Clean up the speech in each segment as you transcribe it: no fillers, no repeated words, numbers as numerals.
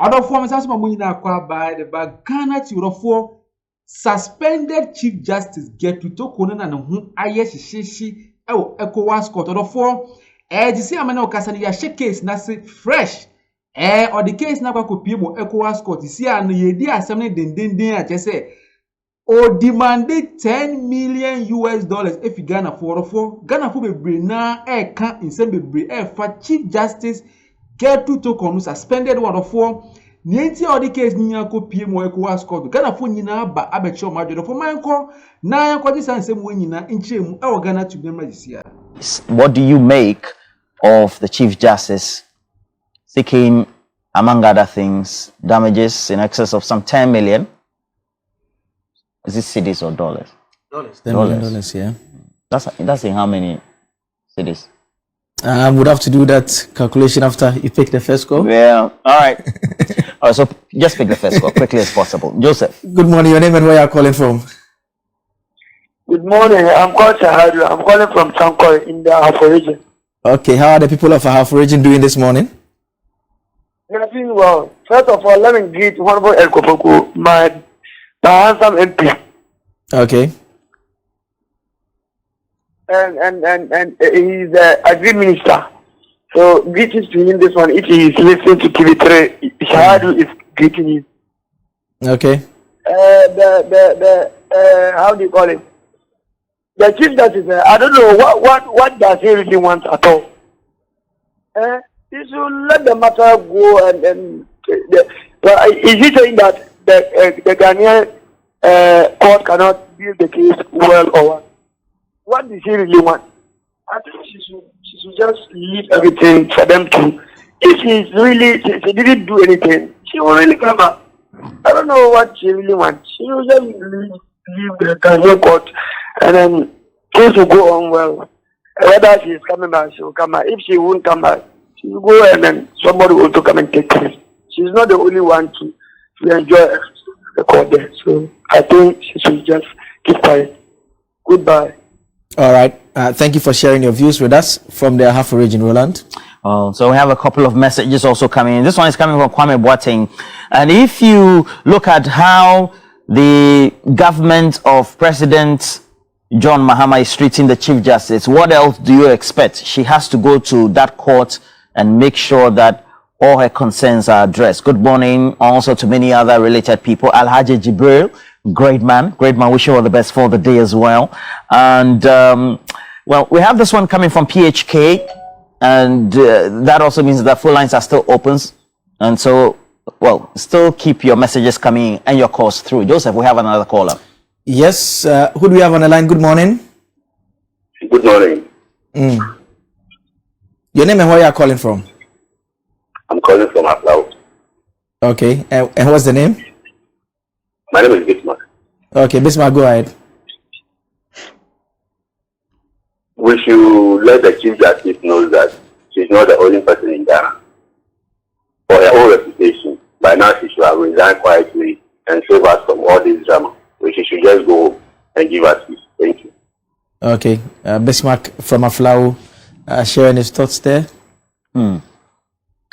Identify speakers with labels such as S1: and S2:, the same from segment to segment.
S1: Other forms as Mamina by the Ghanatube for suspended Chief Justice Ghanatube Konan and whom Ayeshishi ECOWAS court or for the same amount of Casania case Nasi fresh. Or the case na could be more ECOWAS court. You see, and the assembly then just say, or demanded $10 million if you Ghana for Ghana for be na can't in some be for Chief Justice Ghanatube Konan suspended one of four. Nienti or the case niya ko pie mo ECOWAS court. Ghana for nyina ba abecho majo for man ko na ko this ansem wo nyina nchemu e wo Ghanatube dem this year.
S2: What do you make of the Chief Justice seeking, among other things, damages in excess of some 10 million? Is it cedis or dollars?
S3: Dollars. $10 million, yeah.
S2: That's in how many cedis?
S3: Would have to do that calculation after you pick the first call.
S2: Yeah. All right. All right. So just pick the first call quickly as possible. Joseph.
S3: Good morning. Your name and where you are calling from?
S4: Good morning. I'm called Sahadu. I'm calling from Chankoi in the Ahafo region.
S3: Okay. How are the people of Ahafo region doing this morning?
S4: They're doing well. First of all, let me greet Honorable El Kofoku, my handsome MP.
S3: Okay.
S4: And he's a great minister. So greetings to him this one. If he is listening to TV3, Shahadu is greeting him.
S3: Okay.
S4: How do you call it? The Chief Justice, I don't know what does he really want at all. He should let the matter go and is he saying that the Ghanaian court cannot deal the case well or what? What does he really want? I think she should just leave everything for them to. If she didn't do anything, she will really come back. I don't know what she really wants. She will just leave the Ghanaian court and then things will go on well. Whether she is coming back, she will come back. If she won't come back, she will go and then somebody will come and take place. She's not the only one to enjoy the court there. So I think she should just keep quiet. Goodbye.
S3: All right. Thank you for sharing your views with us from the Ahafo region, Roland.
S2: So we have a couple of messages also coming in. This one is coming from Kwame Boateng. And if you look at how the government of President John Mahama is treating the Chief Justice, what else do you expect? She has to go to that court and make sure that all her concerns are addressed. Good morning also to many other related people. Alhaji Jibril, great man. Wish you all the best for the day as well. And, well, we have this one coming from PHK. And that also means that phone lines are still open. And so, well, still keep your messages coming and your calls through. Joseph, we have another caller.
S3: Yes. Who do we have on the line? Good morning.
S5: Good morning.
S3: Your name and where you are calling from?
S5: I'm calling from Aflaut.
S3: Okay. And what's the name?
S5: My name is Bismarck.
S3: Okay, Bismarck, go ahead.
S5: We should let the Chief Justice know that she's not the only person in Ghana. For her own reputation, by now she should have resigned quietly and save us from all this drama. So she should just go and give us peace. Thank you.
S3: Okay. Bismarck from Aflau sharing his thoughts there.
S2: All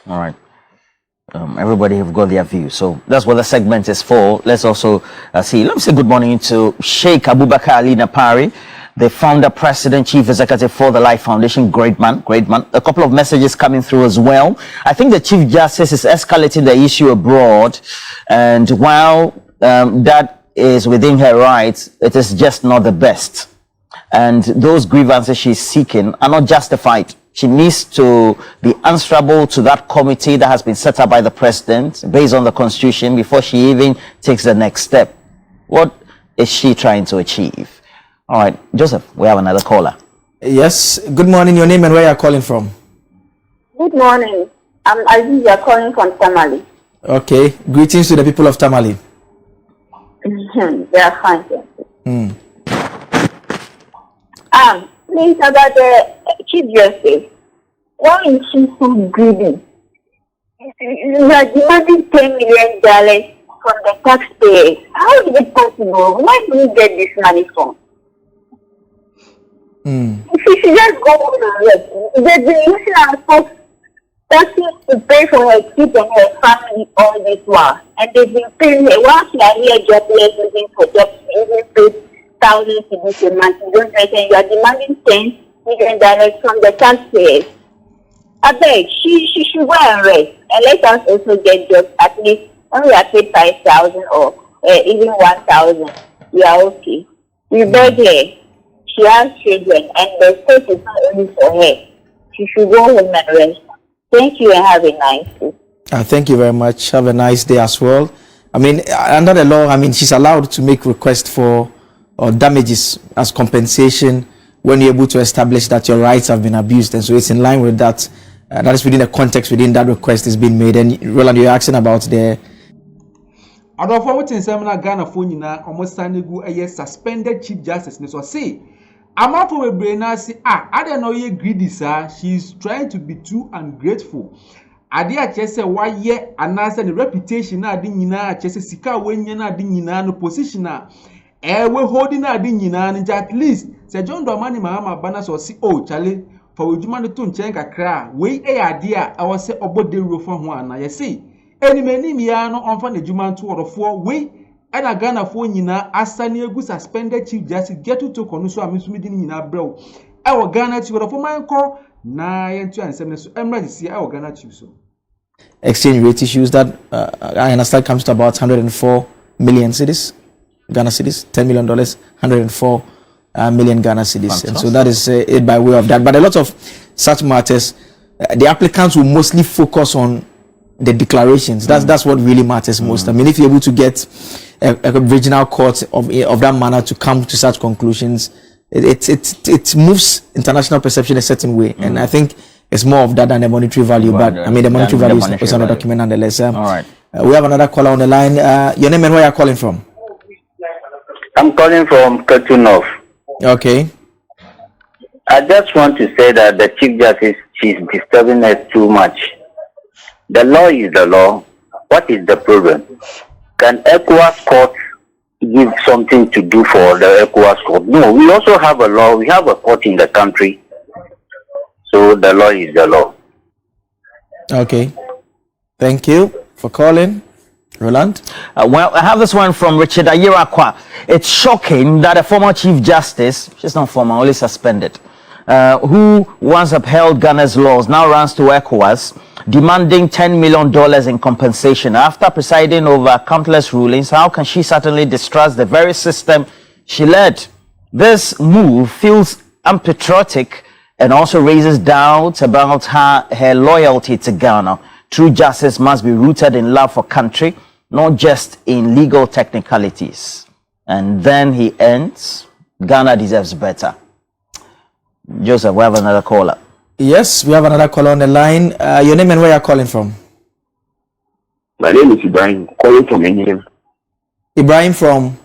S2: right. Everybody have got their view. So that's what the segment is for. Let's also see. Let me say good morning to Sheikh Abubakar Ali Napari, the founder, president, chief executive for the Life Foundation. Great man. A couple of messages coming through as well. I think the Chief Justice is escalating the issue abroad. And while that is within her rights, it is just not the best. And those grievances she's seeking are not justified. She needs to be answerable to that committee that has been set up by the president based on the constitution before she even takes the next step. What is she trying to achieve? All right, Joseph, we have another caller.
S3: Yes. Good morning. Your name and where you are calling from?
S6: Good morning. I'm Aziza calling from Tamale.
S3: Okay. Greetings to the people of Tamale.
S6: They are fine. Please, about the Chief Justice. Why is she so greedy? You are demanding $10 million from the taxpayers. How is it possible? Where do you get this money from? If you should just go on and work, the national folks starting to pay for her kids and her family all this while. And they've been paying her. While she are here jobless, looking for jobs, she even paid thousands to this a month. You don't understand. You are demanding $10 million from the taxpayers. I beg, she should go and rest. And let us also get jobs. At least when we are paid 5,000 or even 1,000, we are okay. We beg her. She has children, and the state is not only for her. She should go home and rest. Thank you and have a nice day.
S3: Thank you very much. Have a nice day as well. I mean, under the law, I mean, she's allowed to make requests for damages as compensation when you're able to establish that your rights have been abused. And so it's in line with that. That is within the context within that request is being made. And Roland, you're asking about the...
S1: Although for what in Semina Ghana phone na almost Sanigu a suspended Chief Justice. So say, I'm out for a brain. I don't know you greedy, sir. She's trying to be too ungrateful. I dare just say why ye announcing the reputation I didn't na just sika when you're not ding no position. We're holding a ding at least. Say John Domani Mama Banas or see oh Charlie for would you man to chenka cry. We a idea I was say about the roof from one. I see. Any many miano on fan the Juman 2 or 4 way. And a Ghana phone yina asani egu suspended Chief Justice get to konuso amisumidin yina bro. Our Ghana to for my call na yentu and seven so I'm ready to see our Ghana to so.
S3: Exchange rate issues that I understand comes to about 104 million cedis, Ghana cedis, $10 million, 104 million Ghana cedis. And so that is it by way of that. But a lot of such matters, the applicants will mostly focus on the declarations. That's what really matters most. I mean, if you're able to get a regional court of that manner to come to such conclusions, it moves international perception a certain way. And I think it's more of that than the monetary value. But I mean, the monetary value is on the document nonetheless. All right. We have another caller on the line. Your name and where you're calling from?
S7: I'm calling from Katunov.
S3: Okay.
S7: I just want to say that the Chief Justice, she's disturbing us too much. The law is the law. What is the problem? Can ECOWAS court give something to do for the ECOWAS court? No, we also have a law. We have a court in the country. So the law is the law.
S3: Okay. Thank you for calling. Roland?
S2: Well, I have this one from Richard Ayirakwa. It's shocking that a former Chief Justice, she's not former, only suspended, who once upheld Ghana's laws, now runs to ECOWAS, demanding $10 million in compensation. After presiding over countless rulings, how can she certainly distrust the very system she led? This move feels unpatriotic and also raises doubts about her loyalty to Ghana. True justice must be rooted in love for country, not just in legal technicalities. And then he ends, Ghana deserves better. Joseph, we have another caller.
S3: Yes, we have another caller on the line. Your name and where you're calling from?
S5: My name is Ibrahim, calling from Enyinem.
S3: Ibrahim from?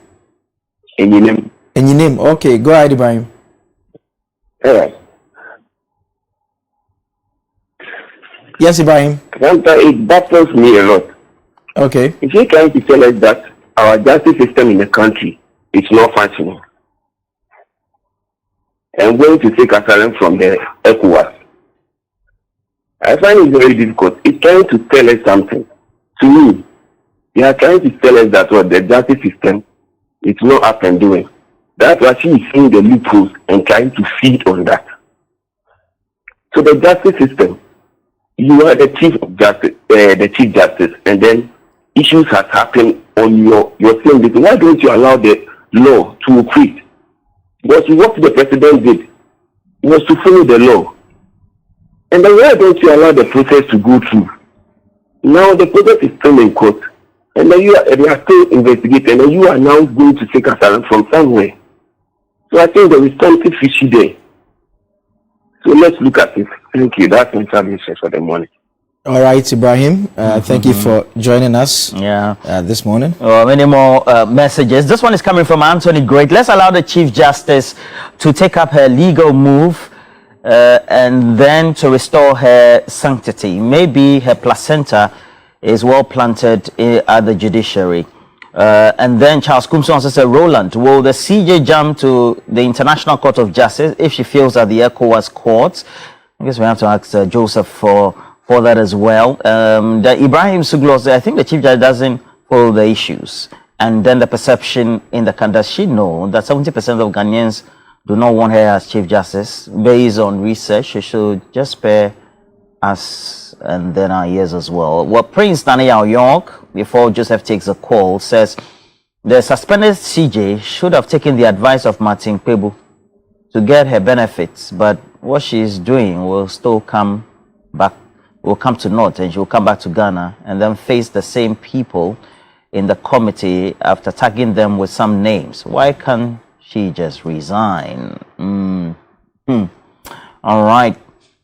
S5: Enyinem.
S3: Enyinem. Okay, go ahead, Ibrahim.
S5: Alright.
S3: Yes, Ibrahim.
S5: It baffles me a lot.
S3: Okay.
S5: If you're trying to tell us that our justice system in the country is not functioning, and going to take asylum from the ECOWAS, I find it very difficult. It's trying to tell us something. To me, they are trying to tell us that the justice system is not up and doing. That's why she is seeing the loopholes and trying to feed on that. So the justice system, you are the chief justice, and then issues has happened on your thing. Why don't you allow the law to operate? Because what the president did was to follow the law. And then why don't you allow the process to go through? Now the process is still in court, and then they are still investigating, and you are now going to take asylum from somewhere. So I think there is something fishy there. So let's look at it. Thank you. That's my submission for the morning.
S3: All right, Ibrahim. Thank you for joining us this morning.
S2: Many more messages. This one is coming from Anthony Great. Let's allow the Chief Justice to take up her legal move and then to restore her sanctity. Maybe her placenta is well planted at the judiciary. And then Charles Kumson says, Roland, will the CJ jump to the International Court of Justice if she feels that the ECOWAS courts? I guess we have to ask Joseph for for that as well. The Ibrahim Suglos, I think the Chief Judge doesn't follow the issues. And then the perception in the country, does she know that 70% of Ghanaians do not want her as Chief Justice? Based on research, she should just spare us and then our ears as well. Well, Prince Daniel York, before Joseph takes a call, says the suspended CJ should have taken the advice of Martin Kpebu to get her benefits, but what she is doing will still come back, will come to naught, and she will come back to Ghana and then face the same people in the committee after tagging them with some names. Why can't she just resign? All right,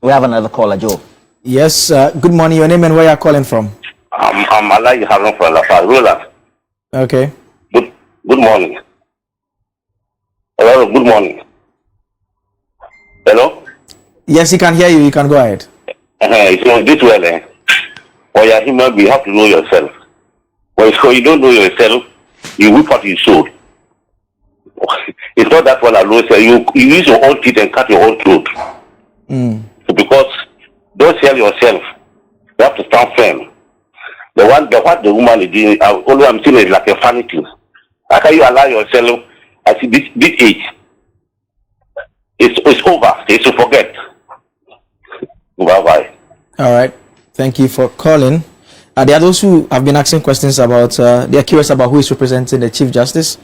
S2: we have another caller, Joe.
S3: Yes, good morning. Your name and where you're calling from?
S5: I'm Alaji Harun from Roland.
S3: Okay.
S5: Good morning. Hello, good morning. Hello?
S3: Yes, he can hear you. You can go ahead.
S5: So this well, for your human being, you have to know yourself. But if you don't know yourself, you whip out your soul. It's not that one alone. You use your own teeth and cut your own throat. So because don't sell yourself. You have to stand firm. What the woman is doing, all I'm saying is like a funny thing. How can you allow yourself at this age? It's over. It's to forget. Bye-bye.
S3: All right. Thank you for calling. There are those who have been asking questions about, they are curious about who is representing the Chief Justice.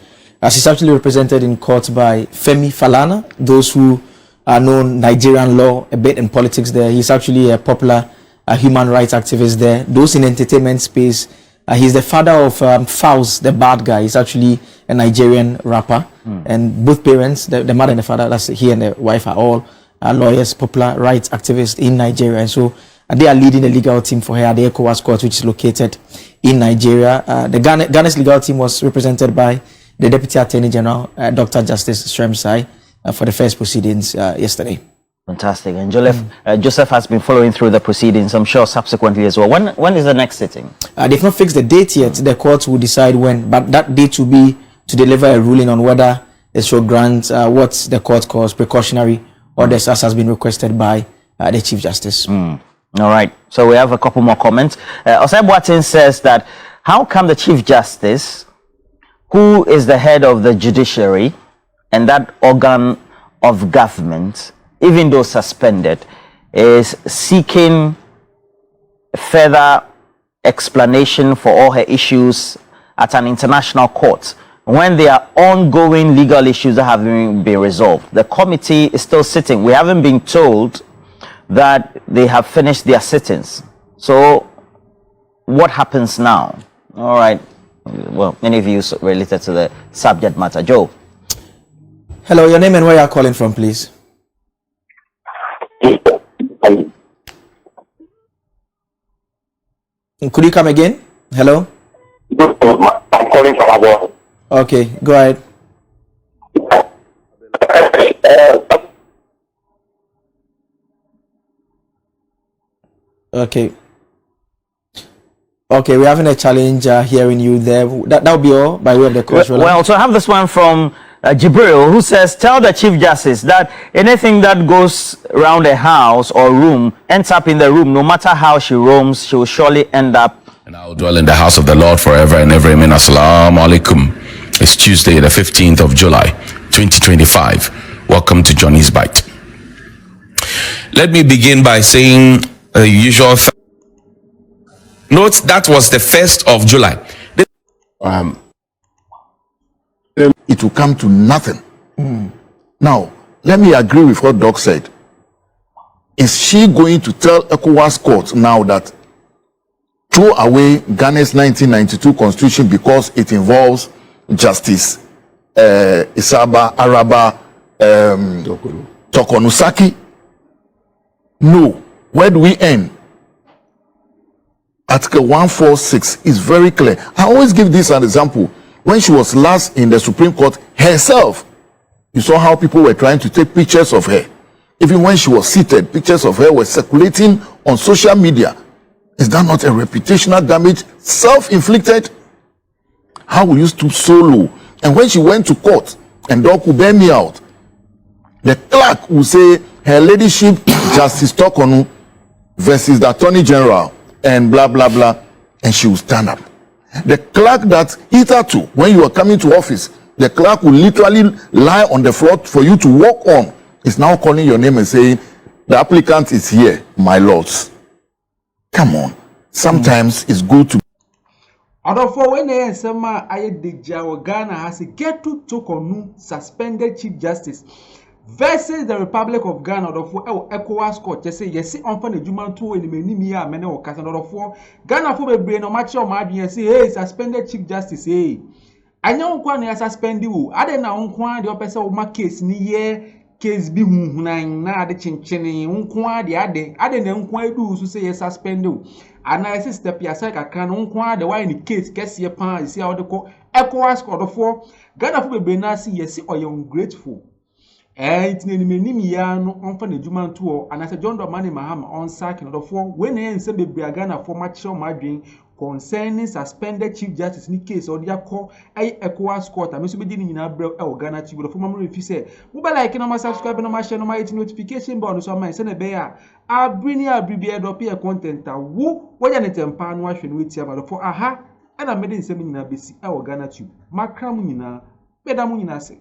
S3: She's actually represented in court by Femi Falana. Those who know Nigerian law a bit and politics there. He's actually a popular human rights activist there. Those in entertainment space, he's the father of Faust, the bad guy. He's actually a Nigerian rapper. And both parents, the mother and the father, that's he and the wife, are all lawyers, popular rights activists in Nigeria. And so they are leading the legal team for her at the ECOWAS court, which is located in Nigeria. The Ghana's legal team was represented by the Deputy Attorney General, Dr. Justice Shremsai, for the first proceedings yesterday.
S2: Fantastic. And Joseph has been following through the proceedings, I'm sure, subsequently as well. When is the next sitting? They've
S3: not fixed the date yet. The court will decide when, but that date will be to deliver a ruling on whether it should grant what the court calls precautionary orders, as has been requested by the Chief Justice.
S2: All right. So we have a couple more comments. Osai Boateng says that how come the Chief Justice, who is the head of the judiciary and that organ of government, even though suspended, is seeking further explanation for all her issues at an international court when there are ongoing legal issues that haven't been resolved? The committee is still sitting. We haven't been told that they have finished their sittings. So what happens now? All right. Well, any views related to the subject matter? Joe.
S3: Hello, your name and where you are calling from, please. Could you come again? Hello?
S5: I'm calling from abroad.
S3: Okay, go ahead. Okay. Okay, we're having a challenge hearing you there. That'll be all by way of the question.
S2: Well, so I have this one from Jibril, who says, tell the Chief Justice that anything that goes around a house or room ends up in the room, no matter how she roams, she will surely end up.
S8: And I will dwell in the house of the Lord forever and ever. Amen. Assalamu alaikum. It's Tuesday, the 15th of July, 2025. Welcome to Johnny's Bite. Let me begin by saying the usual. Note that was the 1st of July.
S9: It will come to nothing. Now, let me agree with what Doc said. Is she going to tell ECOWAS court now that throw away Ghana's 1992 constitution because it involves Justice Isaba Araba Tokonusaki? No. Where do we end? Article 146 is very clear. I always give this an example. When she was last in the Supreme Court herself, you saw how people were trying to take pictures of her. Even when she was seated, pictures of her were circulating on social media. Is that not a reputational damage, self-inflicted? How will you stoop so low? And when she went to court, and Doc will bear me out, the clerk will say, Her Ladyship, Justice Tokonu, versus the Attorney General and blah, blah, blah, and she will stand up. The clerk that hitherto, when you are coming to office, the clerk will literally lie on the floor for you to walk on, is now calling your name and saying, the applicant is here, my lords. Come on. Sometimes it's good to.
S1: Although for when they say I the Ghana has a get to Tokonu suspended Chief Justice versus the Republic of Ghana or for ECOWAS court. Just say yes, on the Juman 2 in the Menimia, many or Casan or for Ghana for a brain or match or Madi say, hey, suspended Chief Justice, hey. I know one has suspended you. I don't know one the opposite of my case near case be na the chinchini, unkwa the ade. I don't know do to say suspend you. And I say step your side, I can unkwa the wine in the case, guess your pan, you see how the call ECOWAS court for Ghana for a brain, see, yes, or you're ungrateful. It's name me no on for the Juman tour, and as a John Domani Mahama on sack in the four when I say be Ghana for much show my dream concerning suspended Chief Justice in case or the call ECOWAS court. I must be doing in a Ghanatube. The former if you say, mobile like no subscribe no my channel, my notification bonus on my send a bear. I'll bring you a BBA or content. Woo, what an attempt wash and wait here for aha, and I made in seminar BC Ghanatube. Macramunina, Bedamunina say.